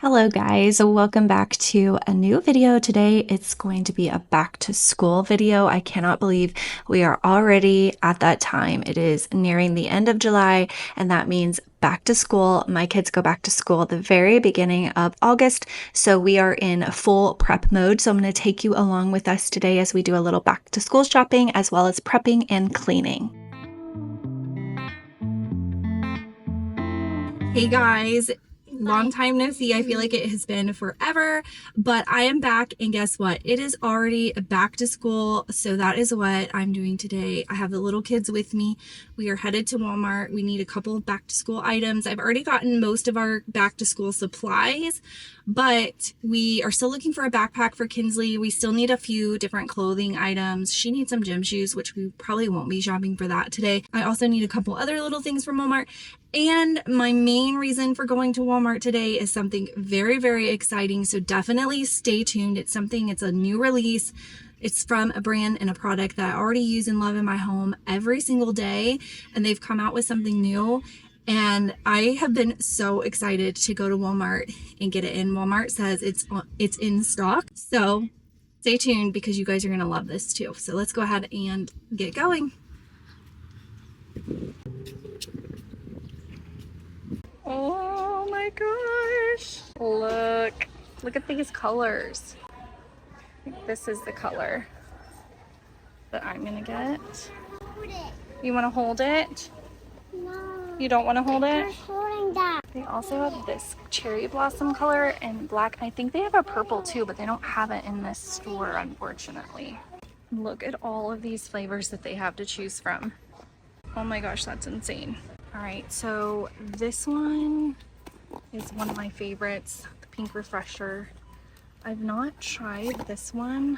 Hello guys, welcome back to a new video. Today it's going to be a back to school video. I cannot believe we are already at that time. It is nearing the end of July and that means back to school. My kids go back to school at the very beginning of August, so we are in full prep mode. So I'm going to take you along with us today as we do a little back to school shopping as well as prepping and cleaning. Hey guys, long time no see. I feel like it has been forever, but I am back and guess what? It is already back to school, so that is what I'm doing today. I have the little kids with me. We are headed to Walmart. We need a couple of back to school items. I've already gotten most of our back to school supplies, but we are still looking for a backpack for Kinsley. We still need a few different clothing items. She needs some gym shoes, which we probably won't be shopping for that today. I also need a couple other little things from Walmart. And my main reason for going to Walmart today is something very, very exciting. So definitely stay tuned. It's a new release. It's from a brand and a product that I already use and love in my home every single day. And they've come out with something new. And I have been so excited to go to Walmart and get it in. Walmart says it's in stock. So stay tuned because you guys are going to love this too. So let's go ahead and get going. Oh my gosh. Look at these colors. I think this is the color that I'm gonna get. Hold it. You wanna hold it? No. You don't wanna hold it? I'm holding that. They also have this cherry blossom color and black. I think they have a purple too, but they don't have it in this store, unfortunately. Look at all of these flavors that they have to choose from. Oh my gosh, that's insane. All right, so this one is one of my favorites, the Pink Refresher. I've not tried this one,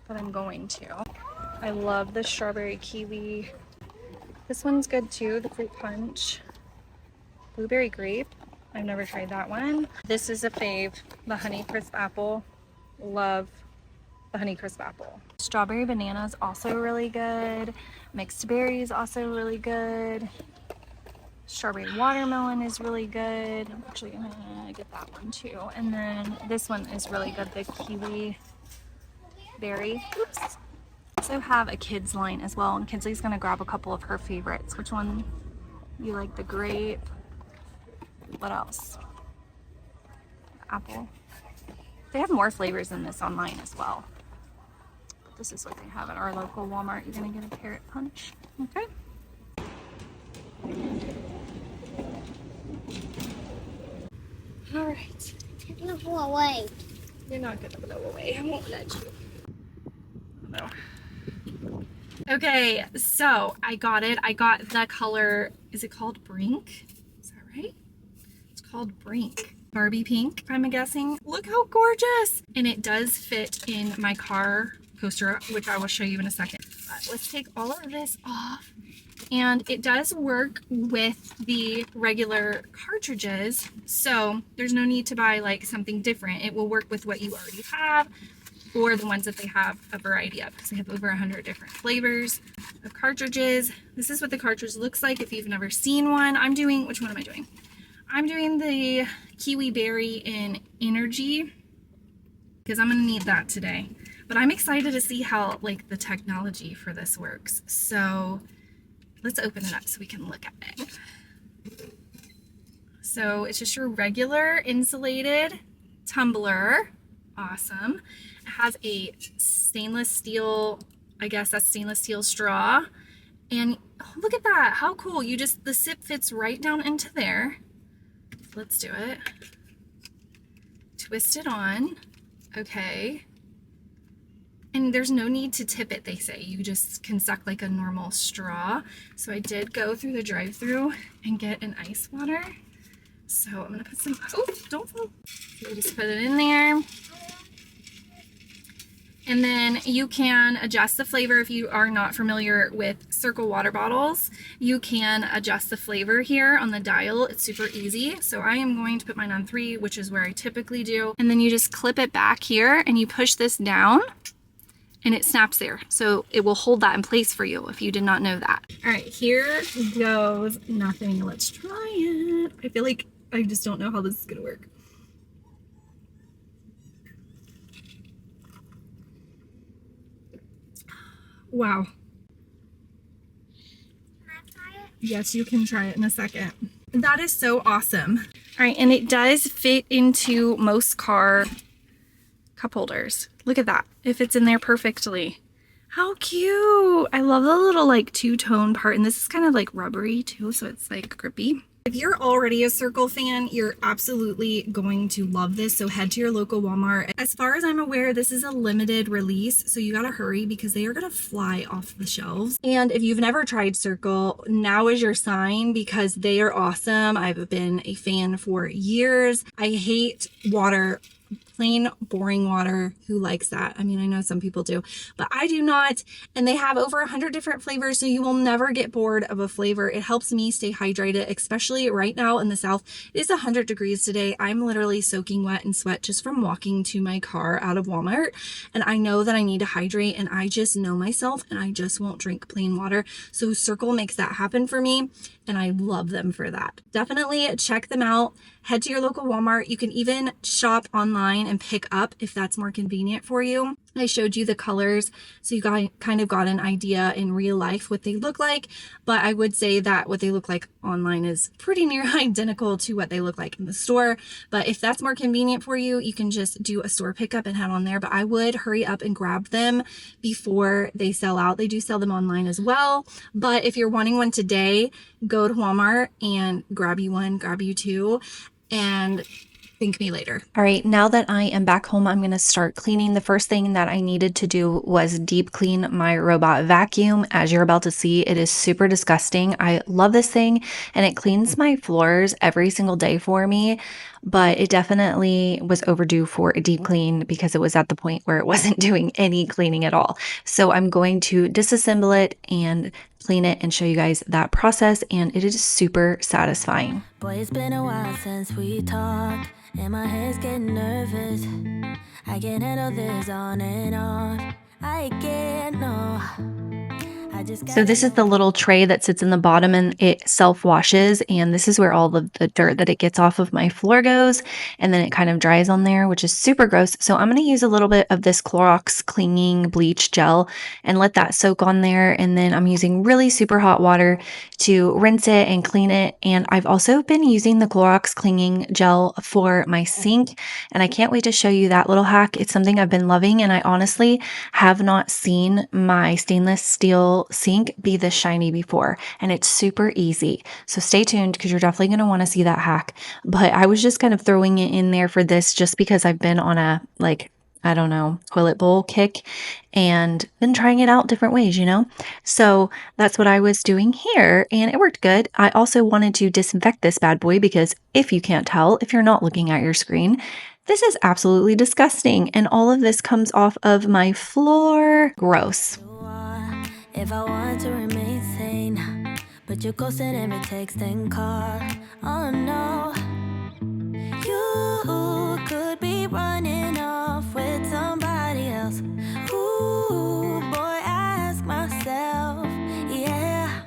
but I'm going to. I love the strawberry kiwi. This one's good too, the fruit punch. Blueberry grape, I've never tried that one. This is a fave, the honey crisp apple. Love the honey crisp apple. Strawberry banana is also really good. Mixed berries also really good. Strawberry watermelon is really good. I'm actually gonna get that one too. And then this one is really good, the kiwi berry. Oops. Also have a kids line as well, and Kinsley's gonna grab a couple of her favorites. Which one you like? The grape. What else? Apple. They have more flavors than this online as well. But this is what they have at our local Walmart. You're gonna get a carrot punch. Okay. All right. It's gonna blow away. You're not gonna blow away. I won't let you. No. Okay, so I got it. I got the color, is it called Brink? Is that right? It's called Brink. Barbie pink, I'm guessing. Look how gorgeous. And it does fit in my car coaster, which I will show you in a second. But let's take all of this off. And it does work with the regular cartridges, so there's no need to buy like something different. It will work with what you already have or the ones that they have a variety of, because they have over 100 different flavors of cartridges. This is what the cartridge looks like if you've never seen one. Which one am I doing? I'm doing the kiwi berry in energy because I'm gonna need that today. But I'm excited to see how like the technology for this works. So let's open it up so we can look at it. So it's just your regular insulated tumbler. Awesome. It has a stainless steel, I guess that's stainless steel straw. And oh, look at that. How cool. The sip fits right down into there. Let's do it. Twist it on. Okay. And there's no need to tip it, they say. You just can suck like a normal straw. So I did go through the drive-thru and get an ice water. So I'm gonna put some, oh, don't fall. So you just put it in there. And then you can adjust the flavor if you are not familiar with Circle water bottles. You can adjust the flavor here on the dial. It's super easy. So I am going to put mine on 3, which is where I typically do. And then you just clip it back here and you push this down and it snaps there. So it will hold that in place for you if you did not know that. All right, here goes nothing. Let's try it. I feel like I just don't know how this is gonna work. Wow. Can I try it? Yes, you can try it in a second. That is so awesome. All right, and it does fit into most car cup holders. Look at that. It fits in there perfectly. How cute. I love the little like two-tone part, and this is kind of like rubbery too, so it's like grippy. If you're already a Circle fan, you're absolutely going to love this, so head to your local Walmart. As far as I'm aware, this is a limited release, so you gotta hurry because they are gonna fly off the shelves. And if you've never tried Circle, now is your sign because they are awesome. I've been a fan for years. I hate water, plain boring water. Who likes that? I mean, I know some people do, but I do not. And they have over 100 different flavors, so you will never get bored of a flavor. It helps me stay hydrated, especially right now in the South. It is 100 degrees today. I'm literally soaking wet in sweat just from walking to my car out of Walmart. And I know that I need to hydrate, and I just know myself, and I just won't drink plain water. So Circle makes that happen for me, and I love them for that. Definitely check them out. Head to your local Walmart. You can even shop online and pick up if that's more convenient for you. I showed you the colors, so you kind of got an idea in real life what they look like, but I would say that what they look like online is pretty near identical to what they look like in the store. But if that's more convenient for you, you can just do a store pickup and head on there. But I would hurry up and grab them before they sell out. They do sell them online as well, but if you're wanting one today, go to Walmart and grab you one, grab you two, and thank me later. All right, now that I am back home, I'm going to start cleaning. The first thing that I needed to do was deep clean my robot vacuum. As you're about to see, it is super disgusting. I love this thing, and it cleans my floors every single day for me, but it definitely was overdue for a deep clean because it was at the point where it wasn't doing any cleaning at all. So I'm going to disassemble it and clean it and show you guys that process, and it is super satisfying. Boy, it's been a while since we talked, and my head's getting nervous. I can't handle this on and off. I can't, no. So this is the little tray that sits in the bottom, and it self-washes, and this is where all of the dirt that it gets off of my floor goes, and then it kind of dries on there, which is super gross. So I'm going to use a little bit of this Clorox clinging bleach gel and let that soak on there, and then I'm using really super hot water to rinse it and clean it. And I've also been using the Clorox clinging gel for my sink, and I can't wait to show you that little hack. It's something I've been loving, and I honestly have not seen my stainless steel sink be this shiny before, and it's super easy. So stay tuned because you're definitely going to want to see that hack. But I was just kind of throwing it in there for this just because I've been on a, like, I don't know, toilet bowl kick and been trying it out different ways, you know? So that's what I was doing here, and it worked good. I also wanted to disinfect this bad boy because if you can't tell, if you're not looking at your screen, this is absolutely disgusting, and all of this comes off of my floor. Gross. If I want to remain sane, but you're ghosting every text and call. Oh no, you could be running off with somebody else. Ooh, boy, I ask myself, yeah,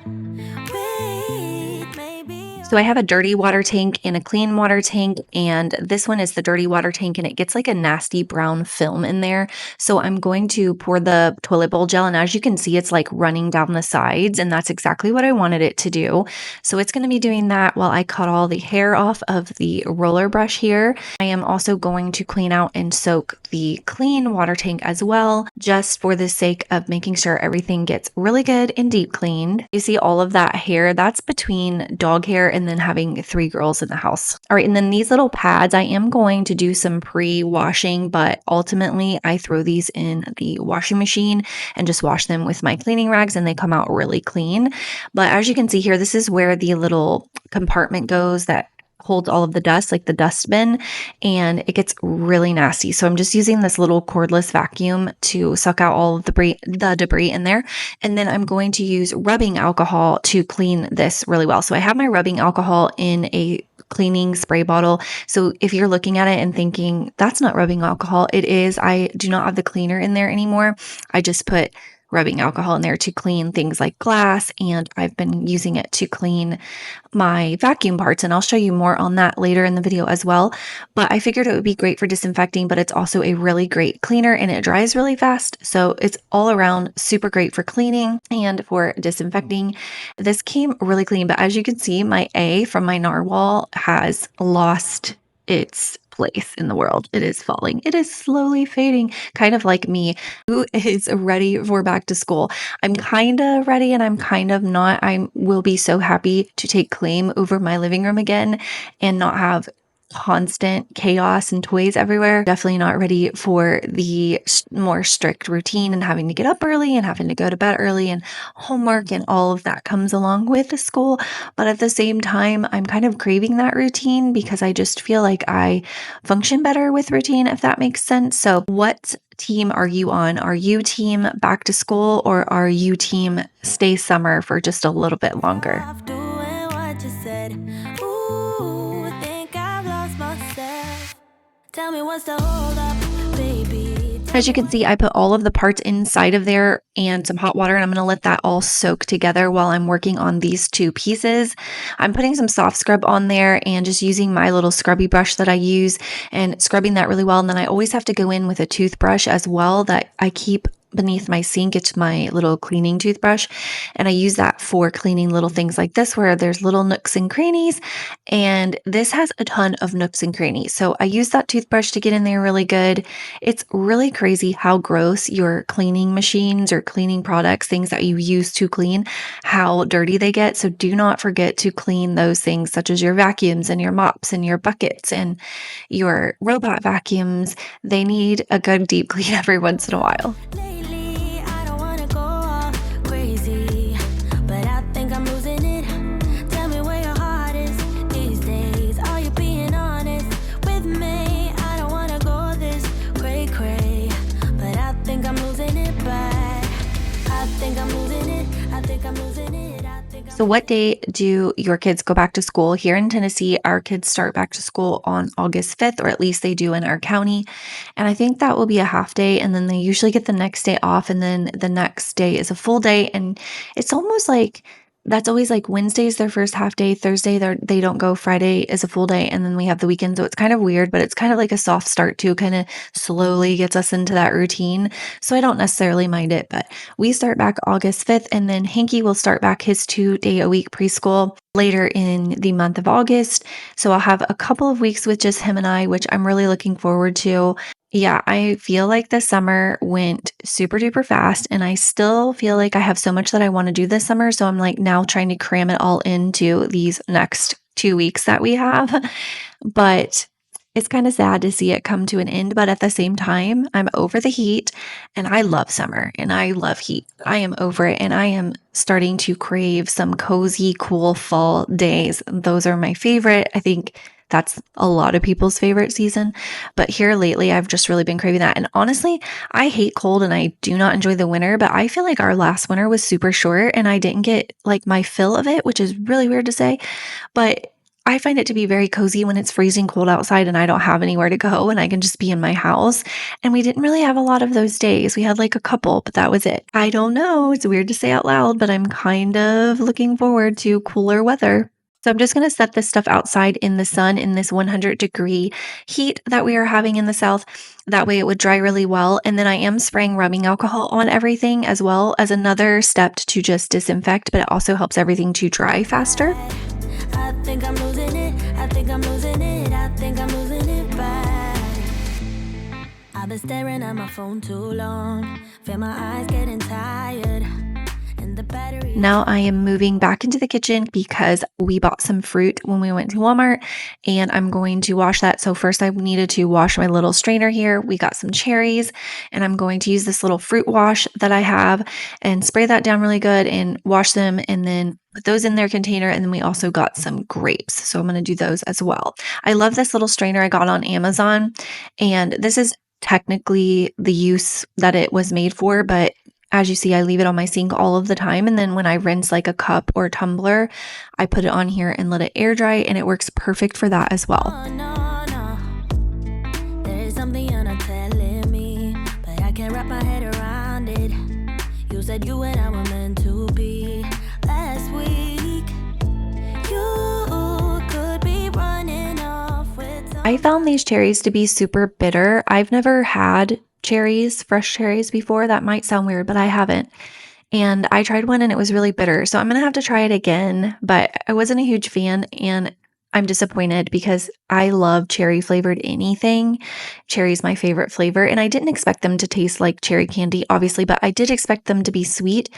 wait, maybe. So I have a dirty water tank and a clean water tank, and this one is the dirty water tank, and it gets like a nasty brown film in there. So I'm going to pour the toilet bowl gel, and as you can see, it's like running down the sides, and that's exactly what I wanted it to do. So it's going to be doing that while I cut all the hair off of the roller brush here. I am also going to clean out and soak the clean water tank as well, just for the sake of making sure everything gets really good and deep cleaned. You see all of that hair, that's between dog hair and then having 3 girls in the house. All right, and then these little pads, I am going to do some pre-washing, but ultimately I throw these in the washing machine and just wash them with my cleaning rags, and they come out really clean. But as you can see here, this is where the little compartment goes that holds all of the dust, like the dustbin, and it gets really nasty. So I'm just using this little cordless vacuum to suck out all of the debris in there. And then I'm going to use rubbing alcohol to clean this really well. So I have my rubbing alcohol in a cleaning spray bottle. So if you're looking at it and thinking that's not rubbing alcohol, it is. I do not have the cleaner in there anymore. I just put rubbing alcohol in there to clean things like glass, and I've been using it to clean my vacuum parts, and I'll show you more on that later in the video as well. But I figured it would be great for disinfecting, but it's also a really great cleaner and it dries really fast. So it's all around super great for cleaning and for disinfecting. This came really clean, but as you can see, my A from my narwhal has lost its place in the world. It is falling. It is slowly fading, kind of like me, who is ready for back to school. I'm kind of ready and I'm kind of not. I will be so happy to take claim over my living room again and not have constant chaos and toys everywhere. Definitely not ready for the more strict routine and having to get up early and having to go to bed early and homework and all of that comes along with the school. But at the same time, I'm kind of craving that routine because I just feel like I function better with routine, if that makes sense. So what team are you on? Are you team back to school or are you team stay summer for just a little bit longer? Tell me what's the hold up, baby. As you can see, I put all of the parts inside of there and some hot water, and I'm going to let that all soak together while I'm working on these two pieces. I'm putting some soft scrub on there and just using my little scrubby brush that I use and scrubbing that really well. And then I always have to go in with a toothbrush as well that I keep beneath my sink. It's my little cleaning toothbrush, and I use that for cleaning little things like this where there's little nooks and crannies, and this has a ton of nooks and crannies. So I use that toothbrush to get in there really good. It's really crazy how gross your cleaning machines or cleaning products, things that you use to clean, how dirty they get. So do not forget to clean those things such as your vacuums and your mops and your buckets and your robot vacuums. They need a good deep clean every once in a while. So what day do your kids go back to school? Here in Tennessee, our kids start back to school on August 5th, or at least they do in our county. And I think that will be a half day. And then they usually get the next day off. And then the next day is a full day. And it's almost like that's always like Wednesday's their first half day. Thursday, they don't go. Friday is a full day. And then we have the weekend. So it's kind of weird, but it's kind of like a soft start too, kind of slowly gets us into that routine. So I don't necessarily mind it, but we start back August 5th. And then Hanky will start back his 2-day-a-week preschool later in the month of August. So I'll have a couple of weeks with just him and I, which I'm really looking forward to. Yeah, I feel like the summer went super duper fast, and I still feel like I have so much that I want to do this summer. So I'm like now trying to cram it all into these next 2 weeks that we have. But it's kind of sad to see it come to an end. But at the same time, I'm over the heat, and I love summer and I love heat. I am over it, and I am starting to crave some cozy, cool fall days. Those are my favorite. I think that's a lot of people's favorite season. But here lately, I've just really been craving that. And honestly, I hate cold and I do not enjoy the winter, but I feel like our last winter was super short and I didn't get like my fill of it, which is really weird to say. But I find it to be very cozy when it's freezing cold outside and I don't have anywhere to go and I can just be in my house. And we didn't really have a lot of those days. We had like a couple, but that was it. I don't know. It's weird to say out loud, but I'm kind of looking forward to cooler weather. So I'm just going to set this stuff outside in the sun in this 100-degree heat that we are having in the south. That way it would dry really well. And then I am spraying rubbing alcohol on everything as well as another step to just disinfect, but it also helps everything to dry faster. I think I'm losing it. I think I'm losing it. I think I'm losing it bad. I've been staring at my phone too long. Feel my eyes getting tired. Now I am moving back into the kitchen because we bought some fruit when we went to Walmart and I'm going to wash that. So first I needed to wash my little strainer here. We got some cherries and I'm going to use this little fruit wash that I have and spray that down really good and wash them and then put those in their container. And then we also got some grapes. So I'm going to do those as well. I love this little strainer I got on Amazon, and this is technically the use that it was made for, but as you see, I leave it on my sink all of the time. And then when I rinse like a cup or tumbler, I put it on here and let it air dry, and it works perfect for that as well. Oh, no. There is something you're not telling me, but I can't wrap my head around it. You You said you and I were meant to be. Last week, you could be running off with I found these cherries to be super bitter. I've never had fresh cherries before. That might sound weird, but I haven't. And I tried one and it was really bitter. So I'm going to have to try it again, but I wasn't a huge fan and I'm disappointed because I love cherry flavored anything. Cherry's my favorite flavor and I didn't expect them to taste like cherry candy, obviously, but I did expect them to be sweet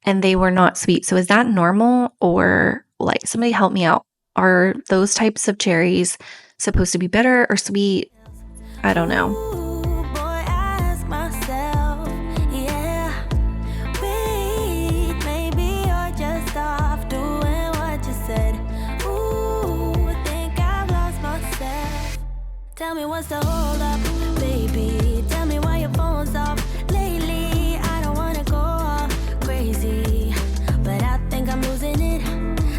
and they were not sweet. So is that normal or like somebody help me out? Are those types of cherries supposed to be bitter or sweet? I don't know. Ooh, boy, I ask myself, yeah. Wait, maybe you're just off doing what you said. Ooh, think I've lost myself. Tell me what's the hold up, baby. Tell me why your phone's off lately. I don't wanna go all crazy, but I think I'm losing it.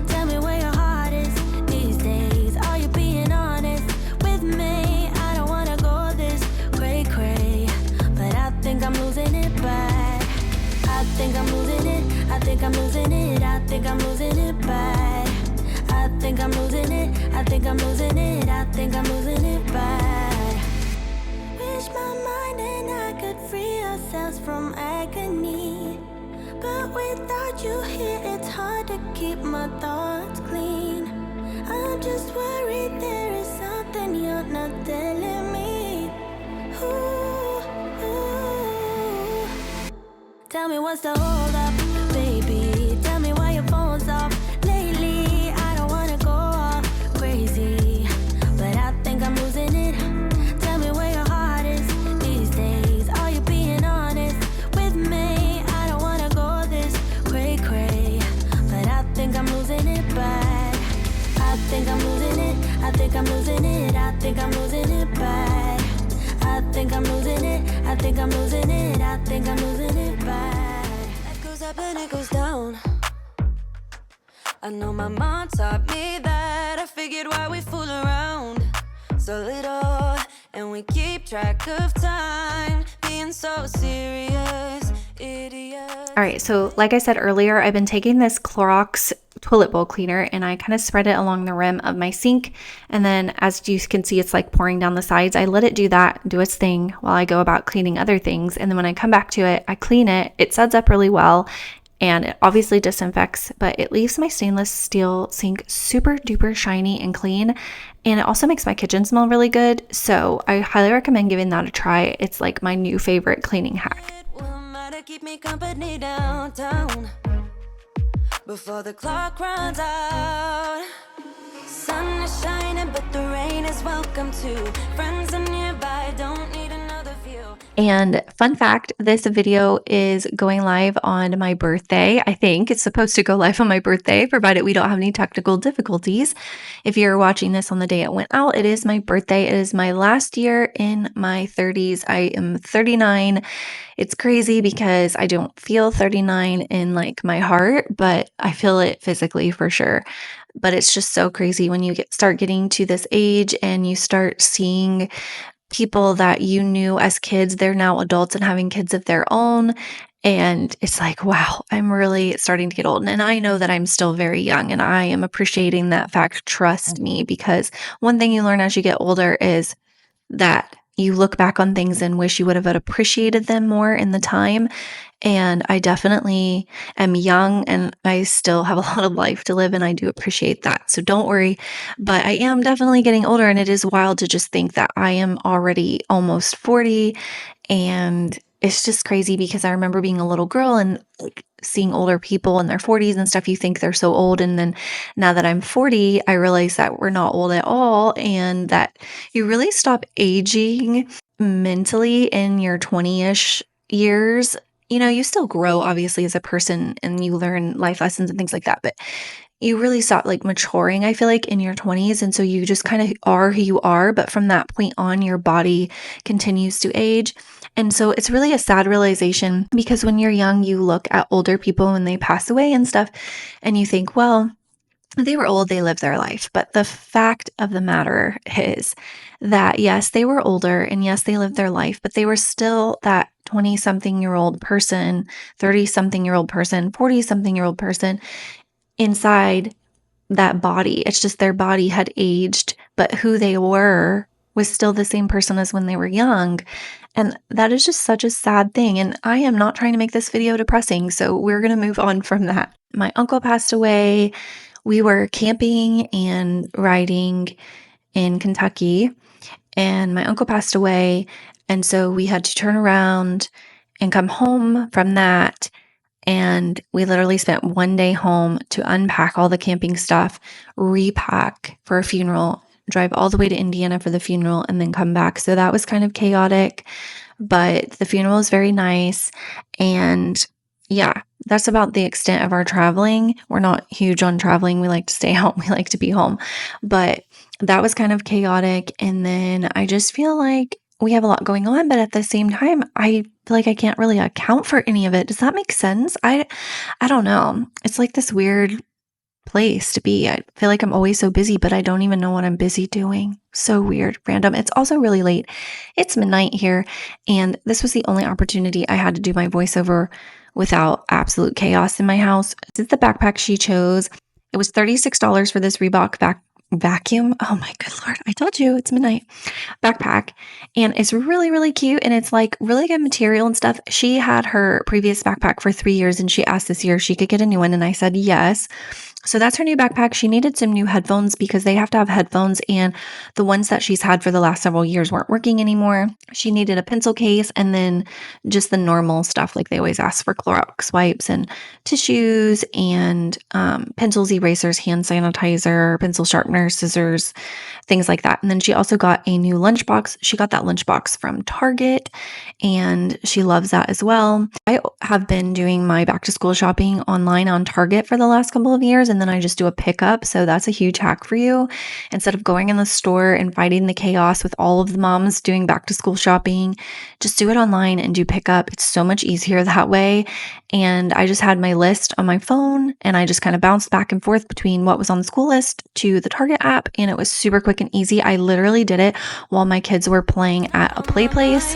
Tell me where your heart is these days. Are you being honest with me? I don't wanna go this cray, but I think I'm losing it bad. I think I'm losing it. I think I'm losing it. I think I'm losing it bad. I think I'm losing it. I think I'm losing it. I think I'm losing it bad. Wish my mind and I could free ourselves from agony, but without you here, it's hard to keep my thoughts clean. I'm just worried there is something you're not telling me. Ooh, ooh. Tell me what's the hold up, baby. Tell me why your phone's off lately. I don't wanna go all crazy, but I think I'm losing it. Tell me where your heart is these days. Are you being honest with me? I don't wanna go this cray, but I think I'm losing it bad. I think I'm losing it. I think I'm losing it. I think I'm losing it bad. I think I'm losing it. I think I'm losing it. I think I'm losing it bad. Life goes up and it goes down. I know my mom taught me that. I figured why we fool around so little, and we keep track of time, being so serious, idiot. All right, so like I said earlier, I've been taking this Clorox toilet bowl cleaner and I kind of spread it along the rim of my sink. And then as you can see, it's like pouring down the sides. I let it do that, do its thing while I go about cleaning other things. And then when I come back to it, I clean it. It suds up really well and it obviously disinfects, but it leaves my stainless steel sink super duper shiny and clean. And it also makes my kitchen smell really good. So I highly recommend giving that a try. It's like my new favorite cleaning hack. Keep me company downtown before the clock runs out. Sun is shining, but the rain is welcome too. Friends are nearby, don't need another view. And fun fact, this video is going live on my birthday. I think it's supposed to go live on my birthday, provided we don't have any technical difficulties. If you're watching this on the day it went out, it is my birthday. It is my last year in my 30s. I am 39. It's crazy because I don't feel 39 in like my heart, but I feel it physically for sure. But it's just so crazy when you start getting to this age and you start seeing people that you knew as kids, they're now adults and having kids of their own. And it's like, wow, I'm really starting to get old. And I know that I'm still very young and I am appreciating that fact. Trust me, because one thing you learn as you get older is that you look back on things and wish you would have appreciated them more in the time. And I definitely am young and I still have a lot of life to live and I do appreciate that. So don't worry, but I am definitely getting older and it is wild to just think that I am already almost 40 and it's just crazy because I remember being a little girl and like seeing older people in their 40s and stuff. You think they're so old. And then now that I'm 40, I realize that we're not old at all and that you really stop aging mentally in your 20-ish years. You know, you still grow obviously as a person and you learn life lessons and things like that, but you really stop like maturing, I feel like, in your 20s. And so you just kind of are who you are. But from that point on, your body continues to age. And so it's really a sad realization because when you're young, you look at older people when they pass away and stuff, and you think, well, they were old, they lived their life. But the fact of the matter is that yes, they were older and yes, they lived their life, but they were still that 20-something-year-old person, 30-something-year-old person, 40-something-year-old person inside that body. It's just their body had aged, but who they were was still the same person as when they were young. And that is just such a sad thing. And I am not trying to make this video depressing, so we're going to move on from that. My uncle passed away. We were camping and riding in Kentucky, and my uncle passed away. And so we had to turn around and come home from that. And we literally spent one day home to unpack all the camping stuff, repack for a funeral, drive all the way to Indiana for the funeral, and then come back. So that was kind of chaotic, but the funeral was very nice. And yeah, that's about the extent of our traveling. We're not huge on traveling. We like to stay home. We like to be home. But that was kind of chaotic. And then I just feel like we have a lot going on, but at the same time, I feel like I can't really account for any of it. Does that make sense? I don't know. It's like this weird place to be. I feel like I'm always so busy, but I don't even know what I'm busy doing. So weird, random. It's also really late. It's midnight here, and this was the only opportunity I had to do my voiceover without absolute chaos in my house. This is the backpack she chose. It was $36 for this Reebok vacuum. Oh my good Lord. I told you it's midnight backpack, and it's really, really cute. And it's like really good material and stuff. She had her previous backpack for 3 years, and she asked this year if she could get a new one. And I said, yes. So that's her new backpack. She needed some new headphones because they have to have headphones, and the ones that she's had for the last several years weren't working anymore. She needed a pencil case, and then just the normal stuff. Like they always ask for Clorox wipes and tissues and pencils, erasers, hand sanitizer, pencil sharpeners, scissors, things like that. And then she also got a new lunchbox. She got that lunchbox from Target, and she loves that as well. I have been doing my back to school shopping online on Target for the last couple of years, and then I just do a pickup. So that's a huge hack for you. Instead of going in the store and fighting the chaos with all of the moms doing back to school shopping, just do it online and do pickup. It's so much easier that way. And I just had my list on my phone, and I just kind of bounced back and forth between what was on the school list to the Target app, and it was super quick and easy. I literally did it while my kids were playing at a play place.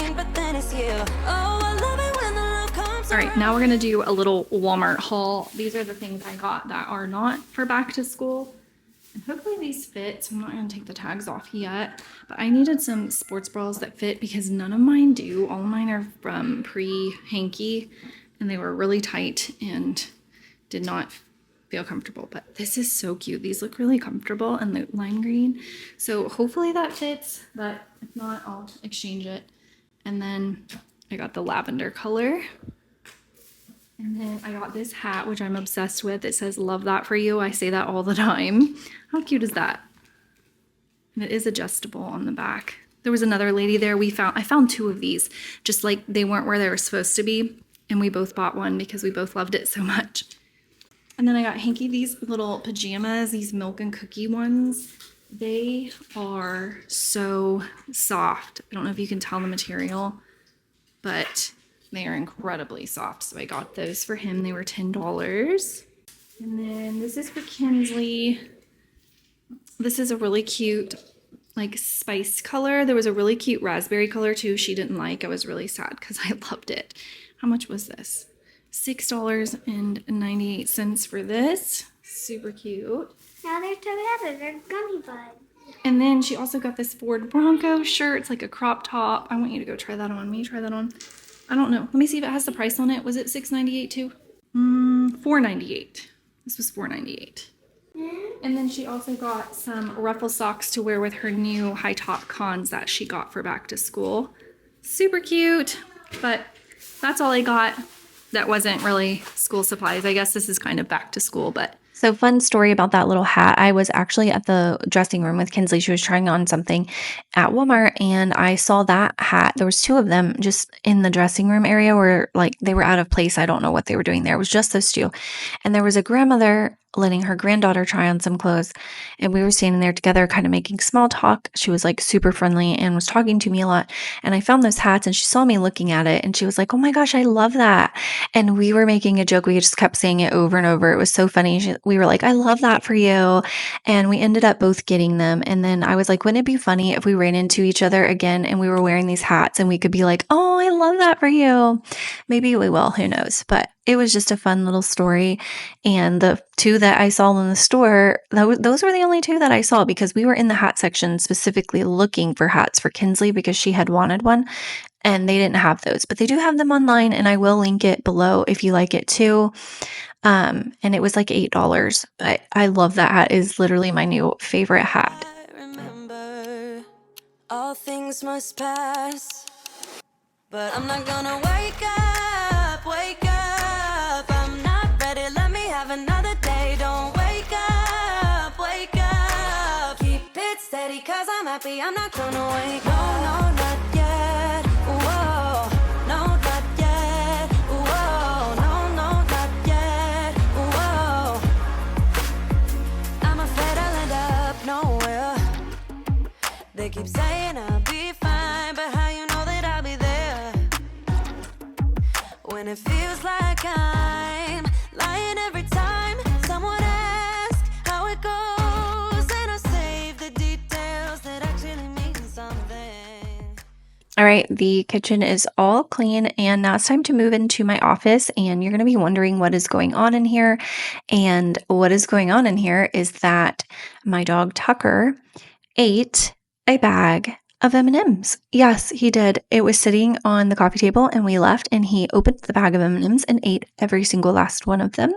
All right, now we're gonna do a little Walmart haul. These are the things I got that are not for back to school. And hopefully these fit, so I'm not gonna take the tags off yet. But I needed some sports bras that fit because none of mine do. All of mine are from pre-hanky, and they were really tight and did not feel comfortable. But this is so cute. These look really comfortable, and the lime green. So hopefully that fits, but if not, I'll exchange it. And then I got the lavender color. And then I got this hat, which I'm obsessed with. It says, "Love that for you." I say that all the time. How cute is that? And it is adjustable on the back. There was another lady there. I found two of these, just like they weren't where they were supposed to be. And we both bought one because we both loved it so much. And then I got Hanky these little pajamas, these milk and cookie ones. They are so soft. I don't know if you can tell the material, but they are incredibly soft. So I got those for him. They were $10. And then this is for Kinsley. This is a really cute, like, spice color. There was a really cute raspberry color too she didn't like. I was really sad because I loved it. How much was this? $6.98 for this. Super cute. Now they're together. They're gummy buds. And then she also got this Ford Bronco shirt. It's like a crop top. I want you to go try that on. Will you try that on? I don't know. Let me see if it has the price on it. Was it $6.98 too? $4.98. This was $4.98. And then she also got some ruffle socks to wear with her new high top cons that she got for back to school. Super cute. But that's all I got. That wasn't really school supplies. I guess this is kind of back to school, but. So fun story about that little hat. I was actually at the dressing room with Kinsley. She was trying on something at Walmart, and I saw that hat. There was two of them just in the dressing room area where, like, they were out of place. I don't know what they were doing there. It was just those two. And there was a grandmother letting her granddaughter try on some clothes, and we were standing there together kind of making small talk. She was like super friendly and was talking to me a lot, and I found those hats and she saw me looking at it and she was like, oh my gosh, I love that. And we were making a joke. We just kept saying it over and over. It was so funny. We were like, I love that for you. And we ended up both getting them. And then I was like, wouldn't it be funny if we ran into each other again and we were wearing these hats and we could be like, oh, I love that for you. Maybe we will, who knows? But it was just a fun little story. And the two that I saw in the store, those were the only two that I saw because we were in the hat section specifically looking for hats for Kinsley because she had wanted one and they didn't have those, but they do have them online and I will link it below if you like it too. And it was like $8. I love that hat. It is literally my new favorite hat. I remember all things must pass, but I'm not gonna wake up, wake up. I'm not ready, let me have another day. Don't wake up, wake up. Keep it steady, cause I'm happy, I'm not gonna wake up. No, not yet, whoa. No, not yet, whoa. No, not yet, whoa. I'm afraid I'll end up nowhere. They keep saying I'll be fine, but how you know that I'll be there when it feels like I'm lying every time someone asks how it goes, and I save the details that actually mean something. All right, the kitchen is all clean and now it's time to move into my office, and you're going to be wondering what is going on in here. And what is going on in here is that my dog Tucker ate a bag of M&Ms. Yes, he did. It was sitting on the coffee table and we left and he opened the bag of M&Ms and ate every single last one of them.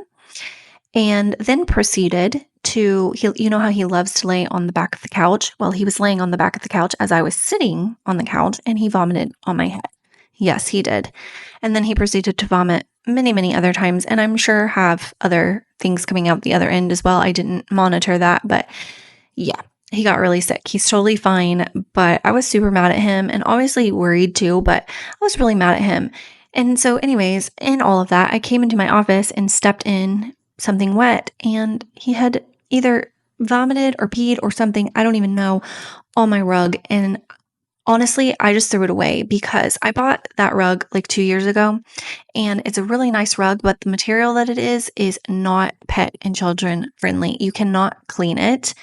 And then proceeded to, you know how he loves to lay on the back of the couch? Well, he was laying on the back of the couch as I was sitting on the couch and he vomited on my head. Yes, he did. And then he proceeded to vomit many, many other times, and I'm sure have other things coming out the other end as well. I didn't monitor that, but yeah. He got really sick. He's totally fine, but I was super mad at him and obviously worried too, but I was really mad at him. And so anyways, in all of that, I came into my office and stepped in something wet and he had either vomited or peed or something, I don't even know, on my rug. And honestly, I just threw it away because I bought that rug like 2 years ago and it's a really nice rug, but the material that it is not pet and children friendly. You cannot clean it.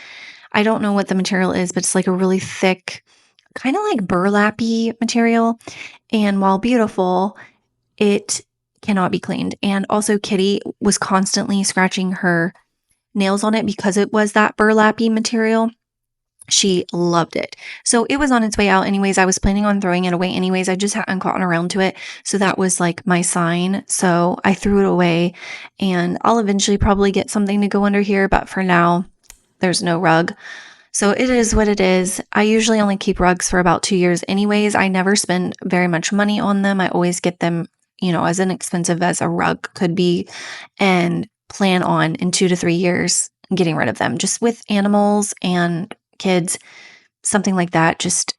I don't know what the material is, but it's like a really thick, kind of like burlappy material. And while beautiful, it cannot be cleaned. And also Kitty was constantly scratching her nails on it because it was that burlappy material. She loved it. So it was on its way out anyways. I was planning on throwing it away anyways. I just hadn't gotten around to it. So that was like my sign. So I threw it away and I'll eventually probably get something to go under here. But for now, there's no rug. So it is what it is. I usually only keep rugs for about 2 years anyways. I never spend very much money on them. I always get them, as inexpensive as a rug could be, and plan on in 2 to 3 years getting rid of them. Just with animals and kids, something like that, just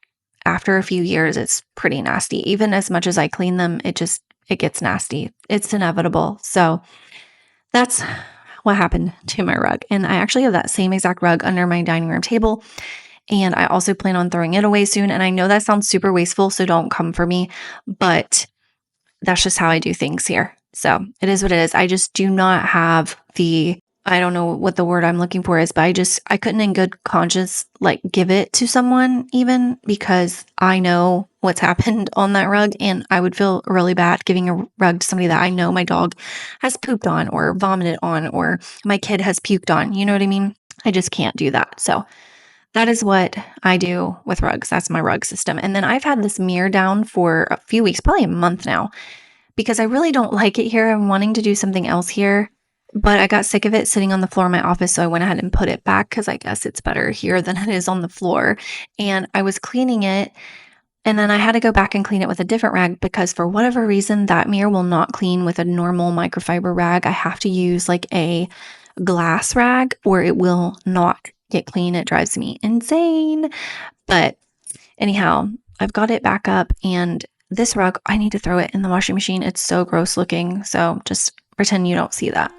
after a few years, it's pretty nasty. Even as much as I clean them, it gets nasty. It's inevitable. So that's what happened to my rug. And I actually have that same exact rug under my dining room table. And I also plan on throwing it away soon. And I know that sounds super wasteful, so don't come for me, but that's just how I do things here. So it is what it is. I just do not have I don't know what the word I'm looking for is, but I couldn't in good conscience give it to someone even, because I know what's happened on that rug and I would feel really bad giving a rug to somebody that I know my dog has pooped on or vomited on or my kid has puked on. You know what I mean? I just can't do that. So that is what I do with rugs. That's my rug system. And then I've had this mirror down for a few weeks, probably a month now, because I really don't like it here. I'm wanting to do something else here. But I got sick of it sitting on the floor in my office, so I went ahead and put it back because I guess it's better here than it is on the floor. And I was cleaning it, and then I had to go back and clean it with a different rag because for whatever reason, that mirror will not clean with a normal microfiber rag. I have to use a glass rag or it will not get clean. It drives me insane. But anyhow, I've got it back up, and this rug, I need to throw it in the washing machine. It's so gross looking, so just pretend you don't see that.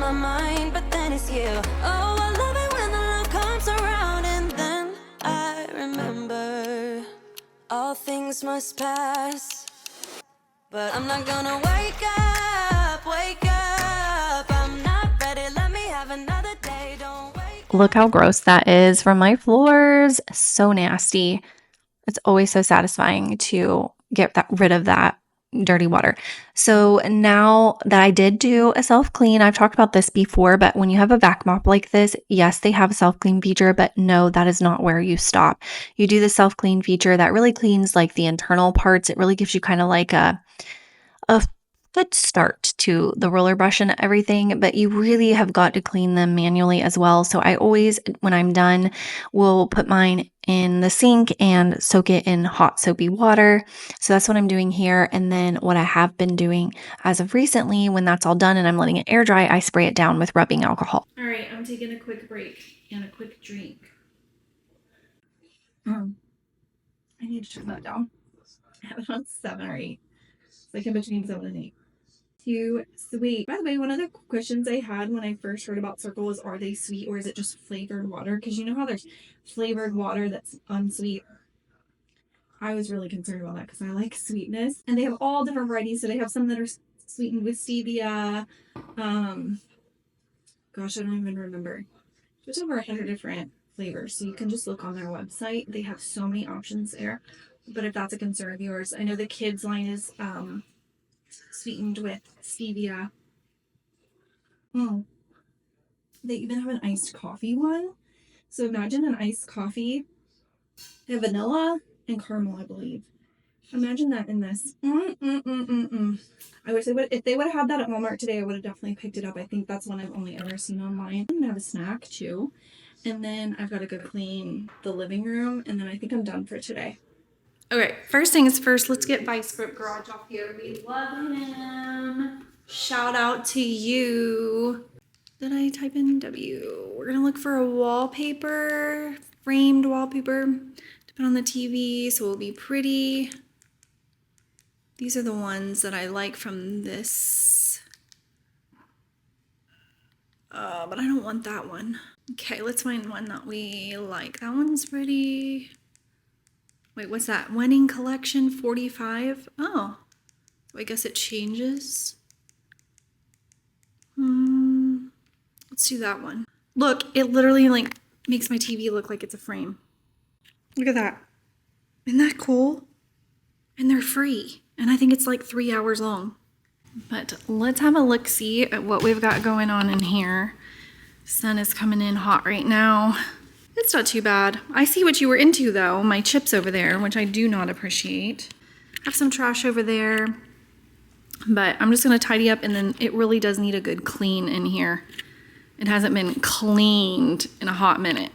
my mind, but then it's you. Oh, I love it when the love comes around, and then I remember all things must pass. But I'm not gonna wake up, I'm not ready, let me have another day, don't wake. Look how gross that is from my floors. So nasty. It's always so satisfying to get rid of that dirty water. So now that I did do a self-clean, I've talked about this before, but when you have a vac mop like this, yes, they have a self-clean feature, but no, that is not where you stop. You do the self-clean feature that really cleans like the internal parts. It really gives you kind of like a good start to the roller brush and everything, but you really have got to clean them manually as well. So I always, when I'm done, will put mine in the sink and soak it in hot soapy water. So that's what I'm doing here. And then what I have been doing as of recently, when that's all done and I'm letting it air dry, I spray it down with rubbing alcohol. All right, I'm taking a quick break and a quick drink. I need to turn that down. I have it on 7 or 8. It's like in between 7 and 8. Too sweet. By the way, one of the questions I had when I first heard about Circle was, are they sweet or is it just flavored water? Because you know how there's flavored water that's unsweet. I was really concerned about that because I like sweetness. And they have all different varieties. So they have some that are sweetened with stevia. Gosh, I don't even remember. There's over 100 different flavors. So you can just look on their website. They have so many options there. But if that's a concern of yours, I know the kids line is sweetened with stevia. They even have an iced coffee one. So imagine an iced coffee. They have vanilla and caramel, I believe. Imagine that in this. I wish they would. If they would have had that at Walmart today, I would have definitely picked it up. I think that's one I've only ever seen online. I'm gonna have a snack too. And then I've got to go clean the living room. And then I think I'm done for today. Okay, first things first, let's get Vice Grip Garage off here. We love him. Shout out to you. Did I type in W? We're gonna look for a wallpaper, framed wallpaper to put on the TV so it'll be pretty. These are the ones that I like from this. But I don't want that one. Okay, let's find one that we like. That one's pretty. Wait, what's that? Wedding Collection 45? Oh, I guess it changes. Let's do that one. Look, it literally like makes my TV look like it's a frame. Look at that. Isn't that cool? And they're free. And I think it's like 3 hours long. But let's have a look-see at what we've got going on in here. Sun is coming in hot right now. It's not too bad. I see what you were into though, my chips over there, which I do not appreciate. I have some trash over there, but I'm just gonna tidy up, and then it really does need a good clean in here. It hasn't been cleaned in a hot minute.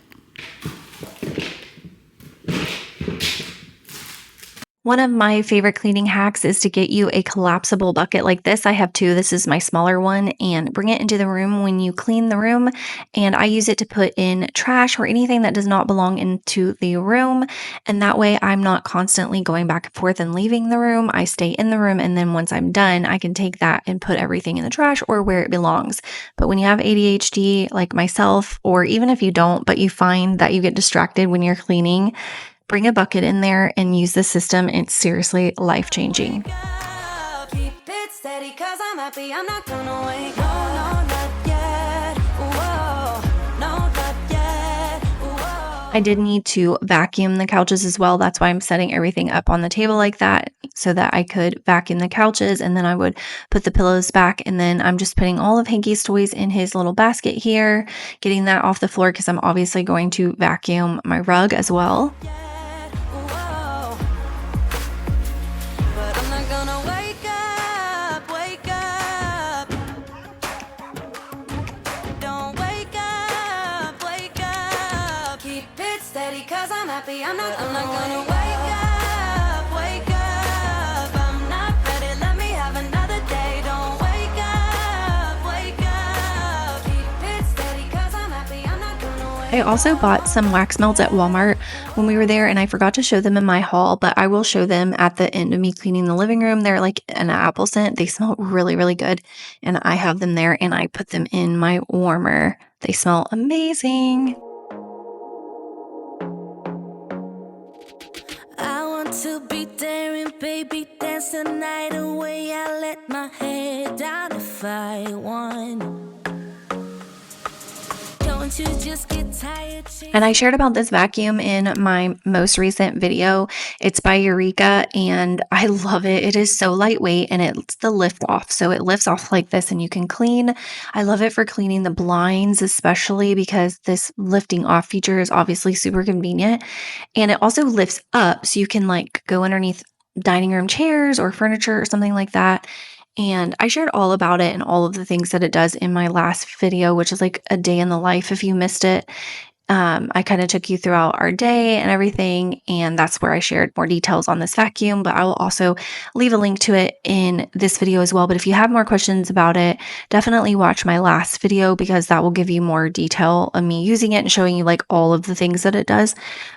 One of my favorite cleaning hacks is to get you a collapsible bucket like this. I have 2. This is my smaller one, and bring it into the room when you clean the room. And I use it to put in trash or anything that does not belong into the room. And that way I'm not constantly going back and forth and leaving the room. I stay in the room, and then once I'm done, I can take that and put everything in the trash or where it belongs. But when you have ADHD like myself, or even if you don't, but you find that you get distracted when you're cleaning, bring a bucket in there and use the system. It's seriously life-changing. I did need to vacuum the couches as well. That's why I'm setting everything up on the table like that, so that I could vacuum the couches, and then I would put the pillows back, and then I'm just putting all of Hanky's toys in his little basket here, getting that off the floor because I'm obviously going to vacuum my rug as well. I'm not gonna wake up, I'm not ready, let me have another day. Don't wake up, keep it steady, cause I'm happy, I'm not gonna I also bought some wax melts at Walmart when we were there, and I forgot to show them in my haul, but I will show them at the end of me cleaning the living room. They're like an apple scent. They smell really, really good, and I have them there, and I put them in my warmer. They smell amazing. I want to be there and baby dance the night away. I let my head down if I want. Don't you just get tired? And I shared about this vacuum in my most recent video. It's by Eureka, and I love it. It is so lightweight, and it's the lift off. So it lifts off like this, and you can clean. I love it for cleaning the blinds, especially because this lifting off feature is obviously super convenient. And it also lifts up, so you can like go underneath dining room chairs or furniture or something like that. And I shared all about it and all of the things that it does in my last video, which is like a day in the life if you missed it. I kind of took you throughout our day and everything, and that's where I shared more details on this vacuum, but I will also leave a link to it in this video as well. But if you have more questions about it, definitely watch my last video because that will give you more detail of me using it and showing you like all of the things that it does.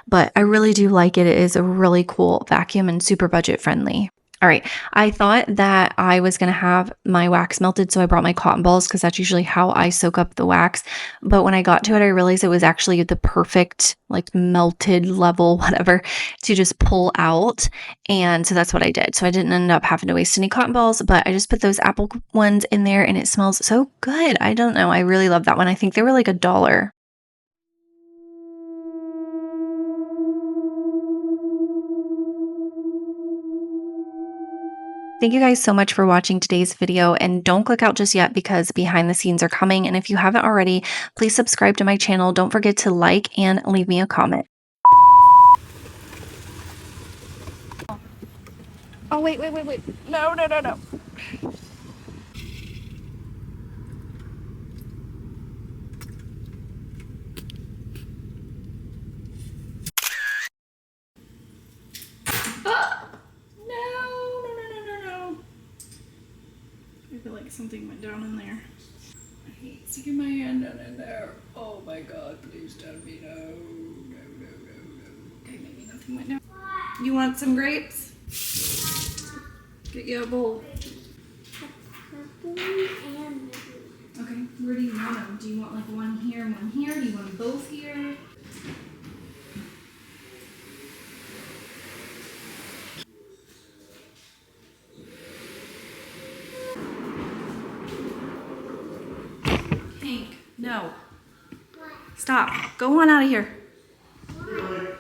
But I really do like it. It is a really cool vacuum and super budget friendly. All right, I thought that I was going to have my wax melted, so I brought my cotton balls because that's usually how I soak up the wax. But when I got to it, I realized it was actually the perfect, like melted level, whatever, to just pull out. And so that's what I did. So I didn't end up having to waste any cotton balls, but I just put those apple ones in there and it smells so good. I don't know. I really love that one. I think they were like $1. Thank you guys so much for watching today's video, and don't click out just yet because behind the scenes are coming. And if you haven't already, please subscribe to my channel. Don't forget to like and leave me a comment. Oh, wait. No. No. I feel like something went down in there. I hate sticking my hand down in there. Oh my god, please tell me no. Okay, maybe nothing went down. You want some grapes? Get you a bowl. Okay, where do you want them? Do you want like one here and one here? Do you want them both here? No. Stop. Go on out of here.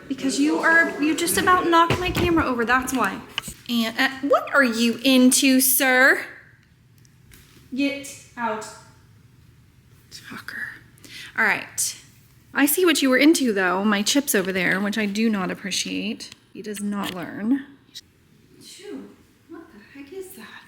Because you just about knocked my camera over. That's why. And what are you into, sir? Get out. Talker. All right. I see what you were into, though. My chips over there, which I do not appreciate. He does not learn. Phew. What the heck is that?